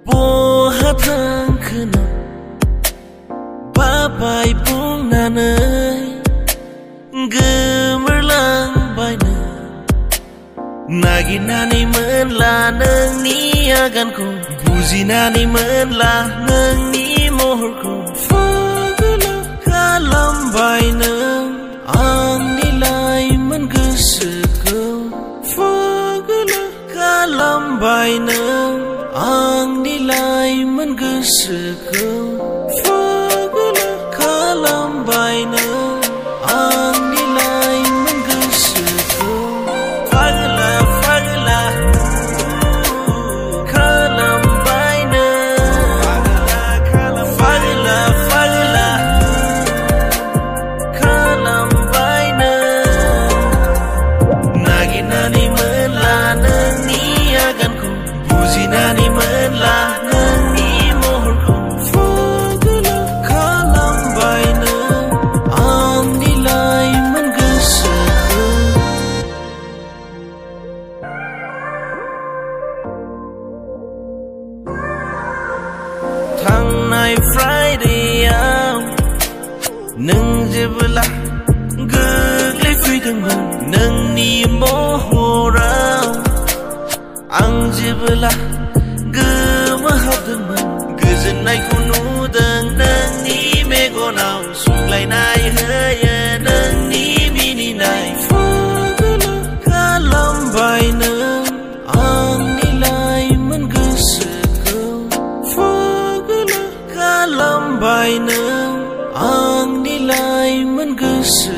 बहा थांखोनो बाबाय बुंनानै गोमोरलांबायनो नागिरनानै मोनला नोंनि आगानखौ बुजिनानै मोनला नोंनि महरखौ फागोला खालामबाय नों आंनि लाइमोन गोसोखौ फागोला खालामबाय नों आंनि लाइमोन गोसोखौ फागोला खालामबाय नों आंनि लाइमोन गोसोखौ फागोला फागोला खालामबाय नों फागोला फागोला खालामबाय नों नागिरनानै मोनला नोंनि आगानखौ बुजिनानै मोनला नोंनि महरखौ फागोला खालामबाय नों आंनि लाइमोन गोसोखौ थांनाय फ्राइडेआव नों जेब्ला गोग्लैफैदोंमोन नोंनि महराव आं जेब्ला गोमोहाबदोंमोन गोजोननायखौ नुदों नोंनि मेगनाव सुग्लायनाय होयो नोंनि मिनिनाय फागोला खालामबाय नों आंनि लाइमोन गोसोखौ फागोला खालामबाय नों आंनि लाइमोन गोसो